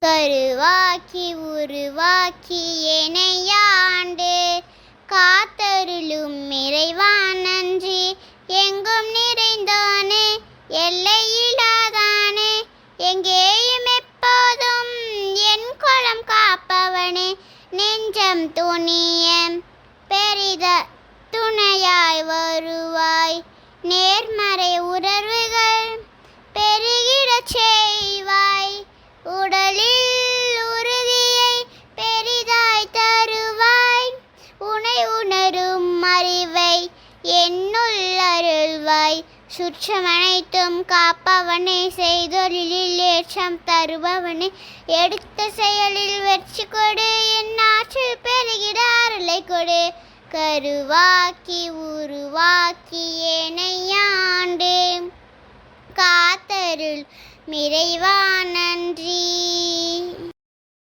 கருவாக்கி உருவாக்கி எனையாண்டு காத்தருளும் இறைவா நன்றி. எங்கும் நிறைந்தோனே எல்லையில்லாதானே எங்கேயும் எப்போதும் என் குலம் காப்பவனே. நெஞ்சம் துணிய பெரித துணையாய் வருவாய். நேர்மறை உணர்வுகள் பெருகிடச் செய்வாய். உடலில் உறுதியை பெரிதாய் தருவாய். உனை உணரும் அறிவை என்னுள் அருள்வாய். சுற்றமனைத்தும் காப்பவனே, செய்தொழிலில் ஏற்றம் தருபவனே. எடுத்த செயலில் வெற்றி கொடு, என் ஆற்றல் பெருகிட அருளை கொடு. கருவாக்கி உருவாக்கி எனையாண்டு காத்தருள் இறைவா நன்றி.